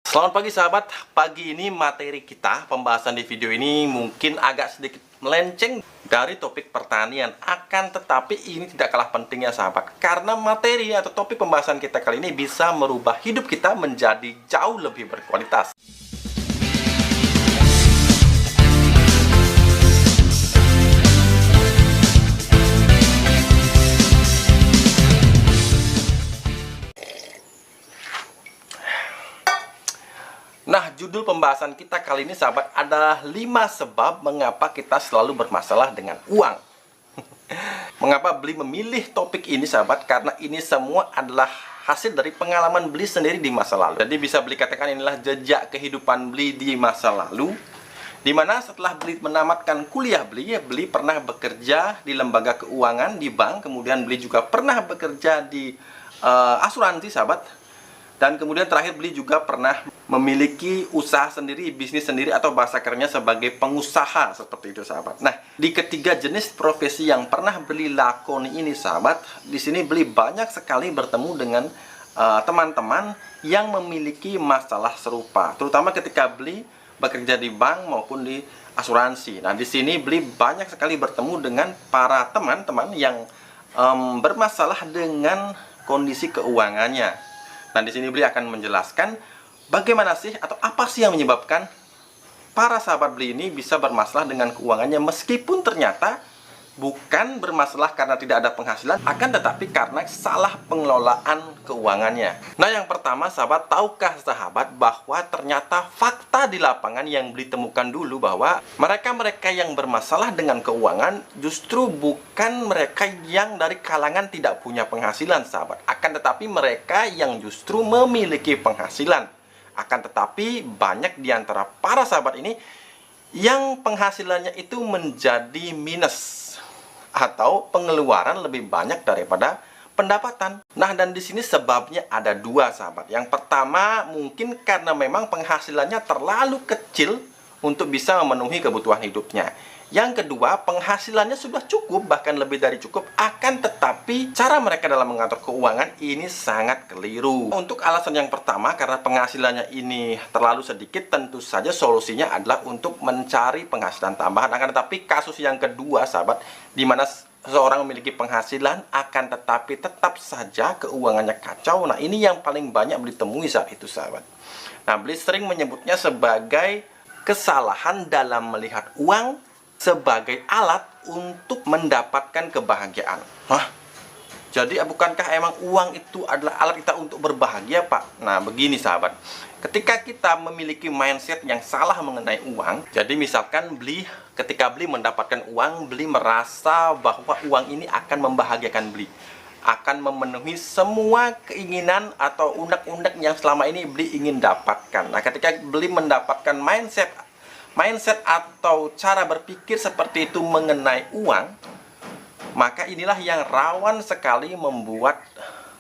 Selamat pagi sahabat, pagi ini materi kita, pembahasan di video ini mungkin agak sedikit melenceng dari topik pertanian. Akan tetapi ini tidak kalah pentingnya sahabat, karena materi atau topik pembahasan kita kali ini bisa merubah hidup kita menjadi jauh lebih berkualitas. Nah, judul pembahasan kita kali ini sahabat adalah 5 sebab mengapa kita selalu bermasalah dengan uang. Mengapa Beli memilih topik ini sahabat? Karena ini semua adalah hasil dari pengalaman Beli sendiri di masa lalu. Jadi bisa Beli katakan inilah jejak kehidupan Beli di masa lalu, dimana setelah Beli menamatkan kuliah Beli pernah bekerja di lembaga keuangan, di bank. Kemudian Beli juga pernah bekerja di asuransi sahabat. Dan kemudian terakhir Beli juga pernah memiliki usaha sendiri, bisnis sendiri, atau bahasa kerennya sebagai pengusaha, seperti itu sahabat. Nah, di ketiga jenis profesi yang pernah Beli lakoni ini sahabat, di sini Beli banyak sekali bertemu dengan teman-teman yang memiliki masalah serupa, terutama ketika Beli bekerja di bank maupun di asuransi. Nah, di sini Beli banyak sekali bertemu dengan para teman-teman yang bermasalah dengan kondisi keuangannya. Nah, di sini Beli akan menjelaskan bagaimana sih atau apa sih yang menyebabkan para sahabat Beli ini bisa bermasalah dengan keuangannya, meskipun ternyata bukan bermasalah karena tidak ada penghasilan, akan tetapi karena salah pengelolaan keuangannya. Nah, yang pertama sahabat, tahukah sahabat bahwa ternyata fakta di lapangan yang Beli temukan dulu bahwa mereka-mereka yang bermasalah dengan keuangan justru bukan mereka yang dari kalangan tidak punya penghasilan sahabat, akan tetapi mereka yang justru memiliki penghasilan. Akan tetapi banyak di antara para sahabat ini yang penghasilannya itu menjadi minus atau pengeluaran lebih banyak daripada pendapatan. Nah, dan di sini sebabnya ada dua sahabat. Yang pertama, mungkin karena memang penghasilannya terlalu kecil untuk bisa memenuhi kebutuhan hidupnya. Yang kedua, penghasilannya sudah cukup, bahkan lebih dari cukup, akan tetapi cara mereka dalam mengatur keuangan ini sangat keliru. Untuk alasan yang pertama, karena penghasilannya ini terlalu sedikit, tentu saja solusinya adalah untuk mencari penghasilan tambahan. Akan tetapi kasus yang kedua sahabat, di mana seseorang memiliki penghasilan akan tetapi tetap saja keuangannya kacau. Nah, ini yang paling banyak ditemui saat itu sahabat. Nah, Beli sering menyebutnya sebagai kesalahan dalam melihat uang sebagai alat untuk mendapatkan kebahagiaan. Hah? Jadi bukankah emang uang itu adalah alat kita untuk berbahagia, Pak? Nah, begini sahabat. Ketika kita memiliki mindset yang salah mengenai uang, jadi misalkan ketika Beli mendapatkan uang, Beli merasa bahwa uang ini akan membahagiakan Beli, akan memenuhi semua keinginan atau unek-unek yang selama ini Beli ingin dapatkan. Nah, ketika Beli mendapatkan mindset atau cara berpikir seperti itu mengenai uang, maka inilah yang rawan sekali membuat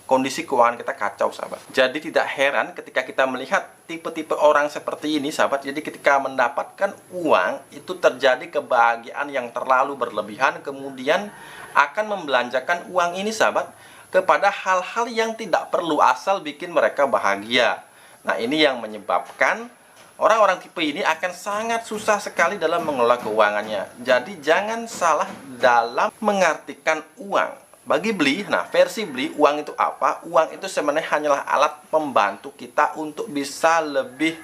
kondisi keuangan kita kacau sahabat. Jadi tidak heran ketika kita melihat tipe-tipe orang seperti ini sahabat. Jadi ketika mendapatkan uang itu terjadi kebahagiaan yang terlalu berlebihan, kemudian akan membelanjakan uang ini sahabat kepada hal-hal yang tidak perlu asal bikin mereka bahagia. Nah, ini yang menyebabkan orang-orang tipe ini akan sangat susah sekali dalam mengelola keuangannya. Jadi jangan salah dalam mengartikan uang. Bagi Beli, nah versi Beli, uang itu apa? Uang itu sebenarnya hanyalah alat pembantu kita untuk bisa lebih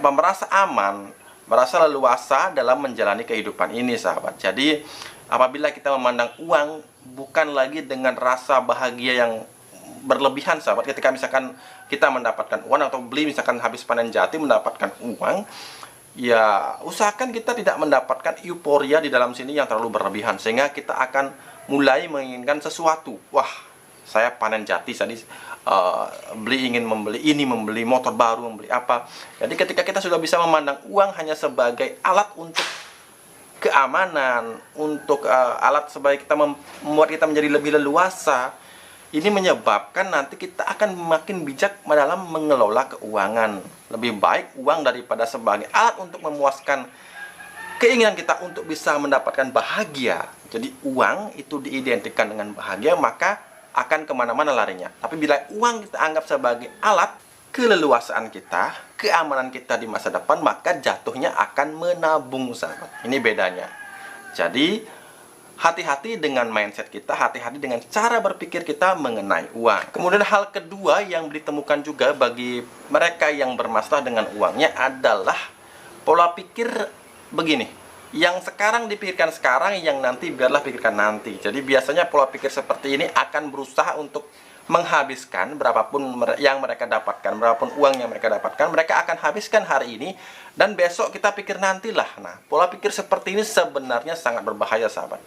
merasa aman, merasa leluasa dalam menjalani kehidupan ini sahabat. Jadi apabila kita memandang uang bukan lagi dengan rasa bahagia yang berlebihan sahabat, ketika misalkan kita mendapatkan uang atau Beli misalkan habis panen jati mendapatkan uang, ya usahakan kita tidak mendapatkan euforia di dalam sini yang terlalu berlebihan, sehingga kita akan mulai menginginkan sesuatu. Wah, saya panen jati tadi, Beli ingin membeli ini, membeli motor baru, membeli apa. Jadi ketika kita sudah bisa memandang uang hanya sebagai alat untuk keamanan, untuk alat sebagai kita membuat kita menjadi lebih leluasa, ini menyebabkan nanti kita akan makin bijak dalam mengelola keuangan. Lebih baik uang daripada sebagai alat untuk memuaskan keinginan kita untuk bisa mendapatkan bahagia. Jadi uang itu diidentikan dengan bahagia, maka akan kemana-mana larinya. Tapi bila uang kita anggap sebagai alat keleluasaan kita, keamanan kita di masa depan, maka jatuhnya akan menabung, sahabat. Ini bedanya. Jadi hati-hati dengan mindset kita, hati-hati dengan cara berpikir kita mengenai uang. Kemudian hal kedua yang ditemukan juga bagi mereka yang bermasalah dengan uangnya adalah pola pikir begini. Yang sekarang dipikirkan sekarang, yang nanti biarlah pikirkan nanti. Jadi biasanya pola pikir seperti ini akan berusaha untuk menghabiskan berapapun yang mereka dapatkan, berapapun uang yang mereka dapatkan, mereka akan habiskan hari ini dan besok kita pikir nantilah. Nah, pola pikir seperti ini sebenarnya sangat berbahaya, sahabat.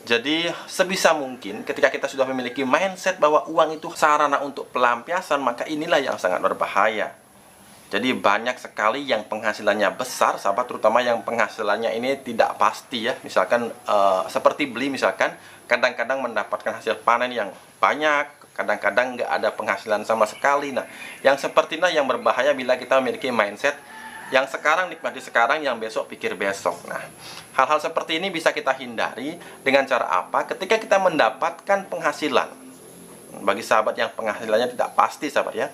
Jadi sebisa mungkin ketika kita sudah memiliki mindset bahwa uang itu sarana untuk pelampiasan, maka inilah yang sangat berbahaya. Jadi banyak sekali yang penghasilannya besar, sahabat, terutama yang penghasilannya ini tidak pasti ya. Misalkan seperti beli, misalkan kadang-kadang mendapatkan hasil panen yang banyak, kadang-kadang nggak ada penghasilan sama sekali. Nah, yang seperti inilah yang berbahaya bila kita memiliki mindset yang sekarang nikmati sekarang, yang besok pikir besok. Nah, hal-hal seperti ini bisa kita hindari dengan cara apa? Ketika kita mendapatkan penghasilan, bagi sahabat yang penghasilannya tidak pasti, sahabat ya,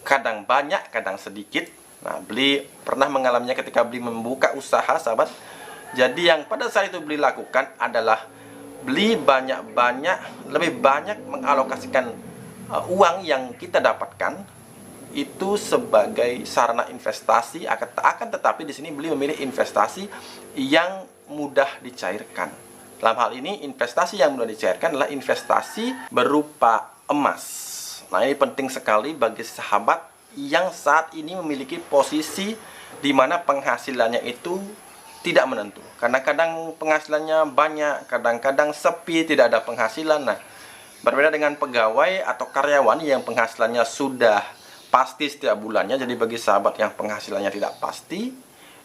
kadang banyak, kadang sedikit. Nah, beli pernah mengalaminya ketika beli membuka usaha, sahabat. Jadi yang pada saat itu beli lakukan adalah beli banyak-banyak, lebih banyak mengalokasikan uang yang kita dapatkan itu sebagai sarana investasi, akan tetapi di sini beli memilih investasi yang mudah dicairkan. Dalam hal ini investasi yang mudah dicairkan adalah investasi berupa emas. Nah, ini penting sekali bagi sahabat yang saat ini memiliki posisi di mana penghasilannya itu tidak menentu. Kadang-kadang penghasilannya banyak, kadang-kadang sepi, tidak ada penghasilan. Nah, berbeda dengan pegawai atau karyawan yang penghasilannya sudah pasti setiap bulannya. Jadi bagi sahabat yang penghasilannya tidak pasti,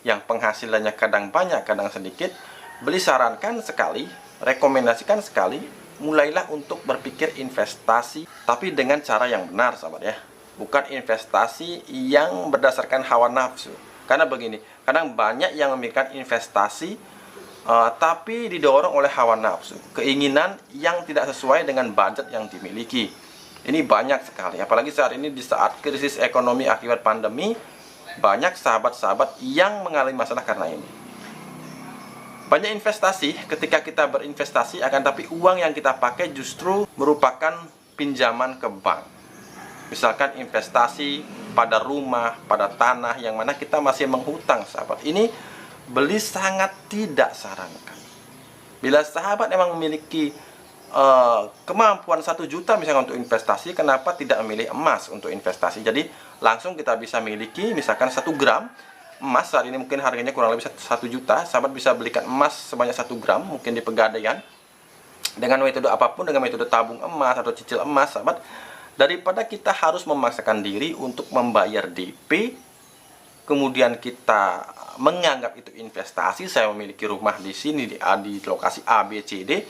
yang penghasilannya kadang banyak, kadang sedikit, beli sarankan sekali, rekomendasikan sekali, mulailah untuk berpikir investasi, tapi dengan cara yang benar, sahabat ya. Bukan investasi yang berdasarkan hawa nafsu. Karena begini, kadang banyak yang memikirkan investasi tapi didorong oleh hawa nafsu, keinginan yang tidak sesuai dengan budget yang dimiliki. Ini banyak sekali, apalagi saat ini di saat krisis ekonomi akibat pandemi, banyak sahabat-sahabat yang mengalami masalah karena ini. Banyak investasi, ketika kita berinvestasi akan tapi uang yang kita pakai justru merupakan pinjaman ke bank. Misalkan investasi pada rumah, pada tanah, yang mana kita masih menghutang, sahabat. Ini beli sangat tidak sarankan. Bila sahabat memang memiliki kemampuan 1 juta misalkan untuk investasi, kenapa tidak memilih emas untuk investasi? Jadi langsung kita bisa miliki misalkan 1 gram emas. Saat ini mungkin harganya kurang lebih 1 juta. Sahabat bisa belikan emas sebanyak 1 gram mungkin di Pegadaian, dengan metode apapun, dengan metode tabung emas atau cicil emas, sahabat. Daripada kita harus memaksakan diri untuk membayar DP, kemudian kita menganggap itu investasi, saya memiliki rumah di sini di lokasi A, B, C, D,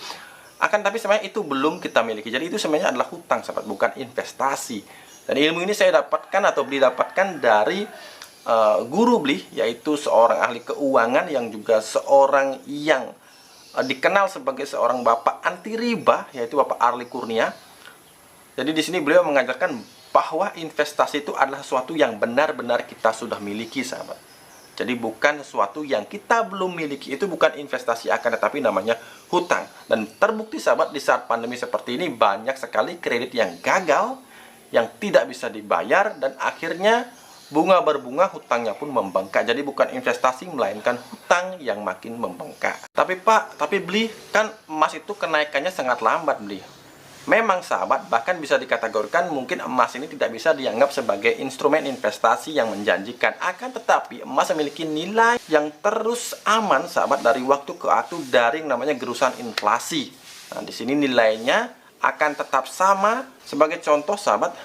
akan tapi sebenarnya itu belum kita miliki. Jadi itu sebenarnya adalah hutang, sahabat, bukan investasi. Dan ilmu ini saya dapatkan atau beli dapatkan dari guru beli, yaitu seorang ahli keuangan yang juga seorang yang dikenal sebagai seorang bapak anti riba, yaitu Bapak Arli Kurnia. Jadi di sini beliau mengajarkan bahwa investasi itu adalah sesuatu yang benar-benar kita sudah miliki, sahabat. Jadi bukan sesuatu yang kita belum miliki, itu bukan investasi, akan tetapi namanya hutang. Dan terbukti, sahabat, di saat pandemi seperti ini banyak sekali kredit yang gagal, yang tidak bisa dibayar, dan akhirnya bunga berbunga, hutangnya pun membengkak. Jadi bukan investasi, melainkan hutang yang makin membengkak. Tapi Pak, tapi beli, kan emas itu kenaikannya sangat lambat, beli. Memang, sahabat, bahkan bisa dikategorikan mungkin emas ini tidak bisa dianggap sebagai instrumen investasi yang menjanjikan. Akan tetapi emas memiliki nilai yang terus aman, sahabat, dari waktu ke waktu dari yang namanya gerusan inflasi. Nah, di sini nilainya akan tetap sama. Sebagai contoh, sahabat,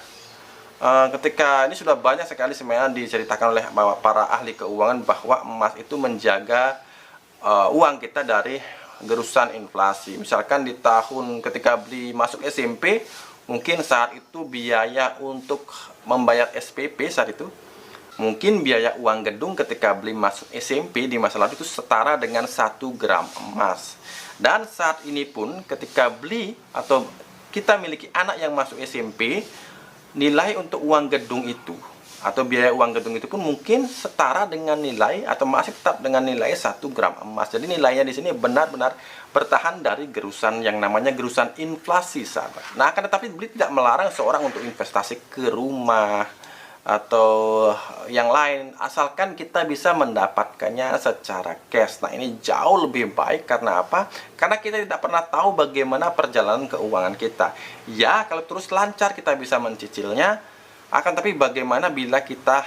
ketika ini sudah banyak sekali sebenarnya diceritakan oleh para ahli keuangan bahwa emas itu menjaga uang kita dari gerusan inflasi. Misalkan di tahun ketika beli masuk SMP, mungkin saat itu biaya untuk membayar SPP saat itu, mungkin biaya uang gedung ketika beli masuk SMP di masa lalu itu setara dengan 1 gram emas. Dan saat ini pun ketika beli atau kita miliki anak yang masuk SMP, nilai untuk uang gedung itu atau biaya uang gedung itu pun mungkin setara dengan nilai atau masih tetap dengan nilai 1 gram emas. Jadi nilainya di sini benar-benar bertahan dari gerusan yang namanya gerusan inflasi, sahabat. Nah, akan tetapi Beli tidak melarang seorang untuk investasi ke rumah atau yang lain, asalkan kita bisa mendapatkannya secara cash. Nah, ini jauh lebih baik. Karena apa? Karena kita tidak pernah tahu bagaimana perjalanan keuangan kita. Ya, kalau terus lancar kita bisa mencicilnya. Akan tapi bagaimana bila kita,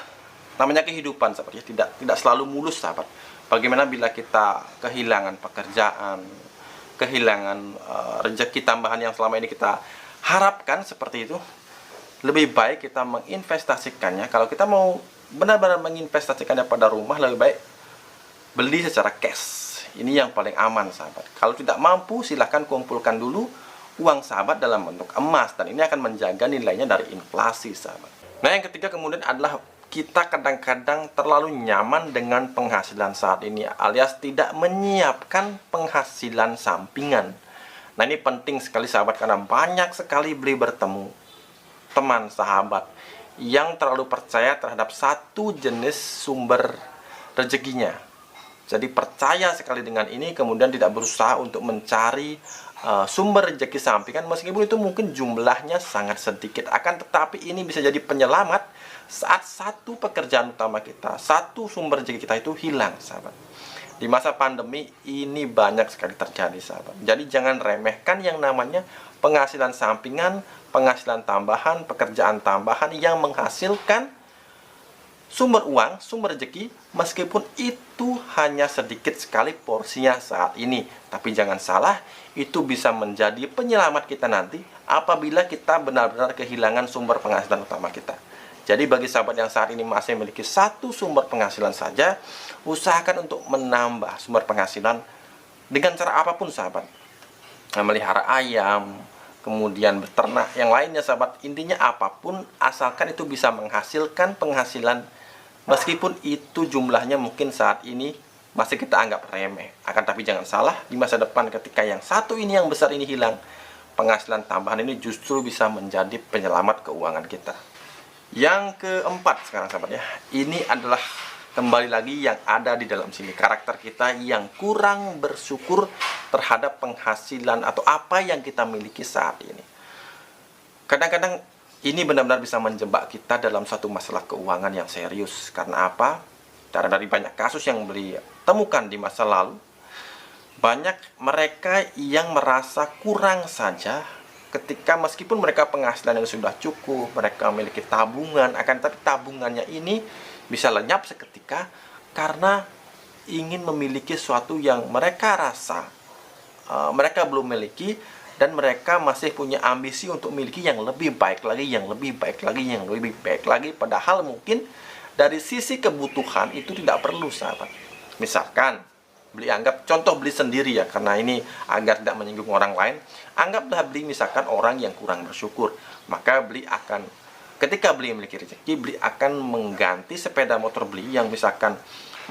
namanya kehidupan seperti tidak selalu mulus, sahabat. Bagaimana bila kita kehilangan pekerjaan, kehilangan rezeki tambahan yang selama ini kita harapkan seperti itu. Lebih baik kita menginvestasikannya. Kalau kita mau benar-benar menginvestasikannya pada rumah, lebih baik beli secara cash. Ini yang paling aman, sahabat. Kalau tidak mampu, silahkan kumpulkan dulu uang sahabat dalam bentuk emas, dan ini akan menjaga nilainya dari inflasi, sahabat. Nah, yang ketiga kemudian adalah kita kadang-kadang terlalu nyaman dengan penghasilan saat ini, alias tidak menyiapkan penghasilan sampingan. Nah, ini penting sekali, sahabat, karena banyak sekali Beli bertemu teman sahabat yang terlalu percaya terhadap satu jenis sumber rezekinya. Jadi percaya sekali dengan ini, kemudian tidak berusaha untuk mencari sumber rezeki sampingan, meskipun itu mungkin jumlahnya sangat sedikit. Akan tetapi ini bisa jadi penyelamat saat satu pekerjaan utama kita, satu sumber rezeki kita itu hilang, sahabat. Di masa pandemi ini banyak sekali terjadi, sahabat. Jadi jangan remehkan yang namanya penghasilan sampingan, penghasilan tambahan, pekerjaan tambahan yang menghasilkan sumber uang, sumber rezeki, meskipun itu hanya sedikit sekali porsinya saat ini. Tapi jangan salah, itu bisa menjadi penyelamat kita nanti apabila kita benar-benar kehilangan sumber penghasilan utama kita. Jadi bagi sahabat yang saat ini masih memiliki satu sumber penghasilan saja, usahakan untuk menambah sumber penghasilan dengan cara apapun, sahabat. Memelihara ayam, kemudian beternak, yang lainnya, sahabat. Intinya apapun, asalkan itu bisa menghasilkan penghasilan, meskipun itu jumlahnya mungkin saat ini masih kita anggap remeh. Akan tapi jangan salah, di masa depan ketika yang satu ini, yang besar ini hilang, penghasilan tambahan ini justru bisa menjadi penyelamat keuangan kita. Yang keempat sekarang, sahabat ya, ini adalah kembali lagi yang ada di dalam sini, karakter kita yang kurang bersyukur terhadap penghasilan atau apa yang kita miliki saat ini. Kadang-kadang ini benar-benar bisa menjebak kita dalam satu masalah keuangan yang serius. Karena apa? Karena dari banyak kasus yang Beli temukan di masa lalu, banyak mereka yang merasa kurang saja ketika meskipun mereka penghasilan yang sudah cukup, mereka memiliki tabungan, akan tetapi tabungannya ini bisa lenyap seketika karena ingin memiliki sesuatu yang mereka rasa mereka belum miliki, dan mereka masih punya ambisi untuk memiliki yang lebih baik lagi, yang lebih baik lagi, yang lebih baik lagi. Padahal mungkin dari sisi kebutuhan itu tidak perlu, sahabat. Misalkan Beli anggap contoh Beli sendiri ya, karena ini agar tidak menyinggung orang lain. Anggaplah Beli misalkan orang yang kurang bersyukur, maka Beli akan, ketika Beli memiliki rezeki, Beli akan mengganti sepeda motor Beli yang misalkan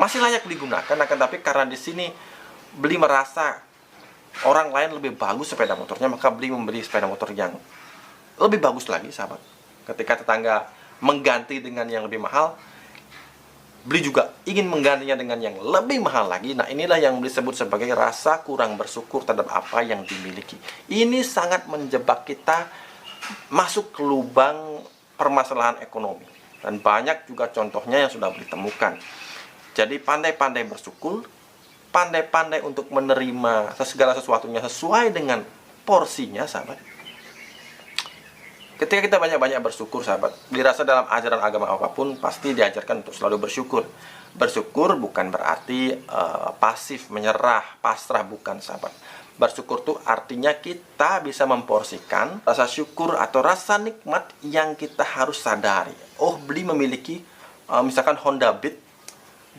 masih layak digunakan, akan tapi karena di sini Beli merasa orang lain lebih bagus sepeda motornya, maka Beli membeli sepeda motor yang lebih bagus lagi, sahabat. Ketika tetangga mengganti dengan yang lebih mahal, Beli juga ingin menggantinya dengan yang lebih mahal lagi. Nah, inilah yang Beli sebut sebagai rasa kurang bersyukur terhadap apa yang dimiliki. Ini sangat menjebak kita masuk ke lubang permasalahan ekonomi. Dan banyak juga contohnya yang sudah Beli temukan. Jadi pandai-pandai bersyukur, pandai-pandai untuk menerima segala sesuatunya sesuai dengan porsinya, sahabat. Ketika kita banyak-banyak bersyukur, sahabat, dirasa dalam ajaran agama apapun pasti diajarkan untuk selalu bersyukur. Bersyukur bukan berarti pasif, menyerah, pasrah, bukan, sahabat. Bersyukur itu artinya kita bisa memporsikan rasa syukur atau rasa nikmat yang kita harus sadari. Oh, Beli memiliki misalkan Honda Beat,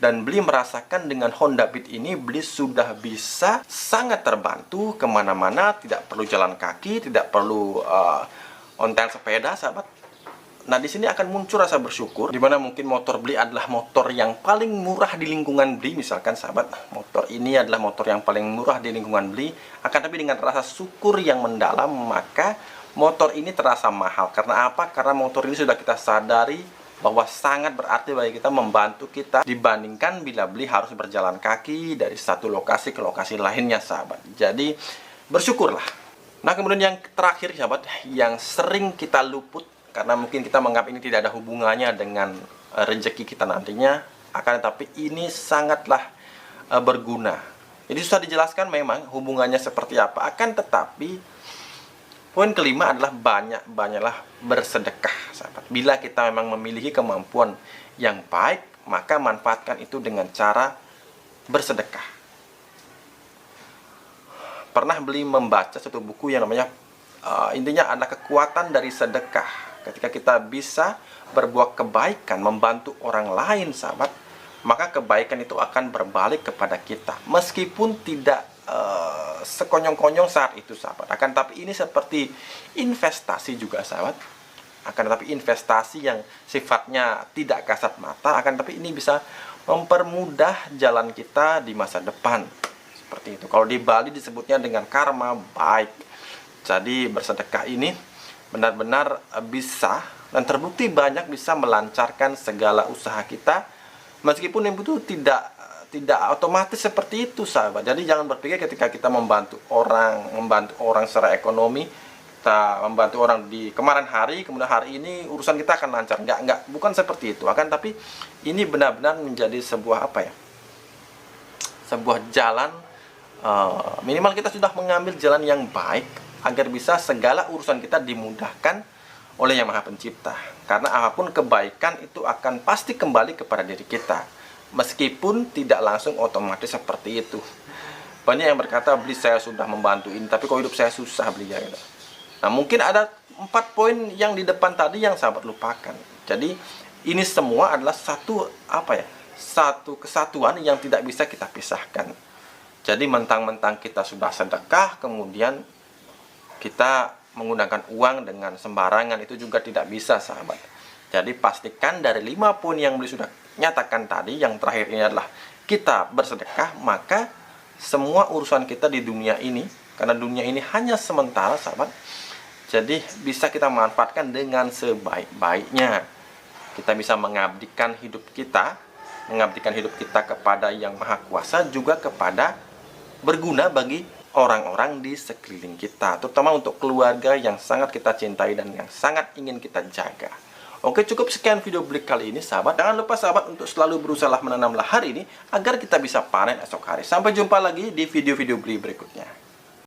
dan Beli merasakan dengan Honda Beat ini Beli sudah bisa sangat terbantu kemana-mana, tidak perlu jalan kaki, tidak perlu ontel sepeda, sahabat. Nah, di sini akan muncul rasa bersyukur, dimana mungkin motor Beli adalah motor yang paling murah di lingkungan Beli, misalkan, sahabat. Motor ini adalah motor yang paling murah di lingkungan Beli, akan tapi dengan rasa syukur yang mendalam, maka motor ini terasa mahal. Karena apa? Karena motor ini sudah kita sadari bahwa sangat berarti bagi kita, membantu kita dibandingkan bila beli harus berjalan kaki dari satu lokasi ke lokasi lainnya, sahabat. Jadi bersyukurlah. Nah, kemudian yang terakhir, sahabat, yang sering kita luput karena mungkin kita menganggap ini tidak ada hubungannya dengan rezeki kita nantinya, akan tetapi ini sangatlah berguna. Jadi susah dijelaskan memang hubungannya seperti apa, akan tetapi poin kelima adalah banyaklah bersedekah, sahabat. Bila kita memang memiliki kemampuan yang baik, maka manfaatkan itu dengan cara bersedekah. Pernah membaca satu buku yang namanya intinya ada kekuatan dari sedekah. Ketika kita bisa berbuat kebaikan, membantu orang lain, sahabat, maka kebaikan itu akan berbalik kepada kita. Meskipun tidak sekonyong-konyong saat itu, sahabat. Akan tapi ini seperti investasi juga, sahabat. Akan tapi investasi yang sifatnya tidak kasat mata, akan tapi ini bisa mempermudah jalan kita di masa depan. Seperti itu. Kalau di Bali disebutnya dengan karma baik. Jadi bersedekah ini benar-benar bisa dan terbukti banyak bisa melancarkan segala usaha kita, meskipun itu tidak otomatis seperti itu, sahabat. Jadi jangan berpikir ketika kita membantu orang secara ekonomi, kita membantu orang di kemarin hari, kemudian hari ini urusan kita akan lancar. Enggak, bukan seperti itu. Akan tapi ini benar-benar menjadi sebuah sebuah jalan, minimal kita sudah mengambil jalan yang baik agar bisa segala urusan kita dimudahkan oleh Yang Maha Pencipta. Karena apapun kebaikan itu akan pasti kembali kepada diri kita. Meskipun tidak langsung otomatis seperti itu. Banyak yang berkata, beli saya sudah membantu ini, tapi kok hidup saya susah beli ya. Nah, mungkin ada 4 poin yang di depan tadi yang sahabat lupakan. Jadi ini semua adalah satu kesatuan yang tidak bisa kita pisahkan. Jadi mentang-mentang kita sudah sedekah, kemudian kita menggunakan uang dengan sembarangan, itu juga tidak bisa, sahabat. Jadi pastikan dari 5 poin yang beli sudah nyatakan tadi, yang terakhir ini adalah kita bersedekah, maka semua urusan kita di dunia ini, karena dunia ini hanya sementara, sahabat, jadi bisa kita manfaatkan dengan sebaik-baiknya. Kita bisa mengabdikan hidup kita kepada Yang Maha Kuasa, juga kepada berguna bagi orang-orang di sekeliling kita, terutama untuk keluarga yang sangat kita cintai dan yang sangat ingin kita jaga. Oke, cukup sekian video Blik kali ini, sahabat. Jangan lupa, sahabat, untuk selalu berusaha menanamlah hari ini agar kita bisa panen esok hari. Sampai jumpa lagi di video-video Blik berikutnya.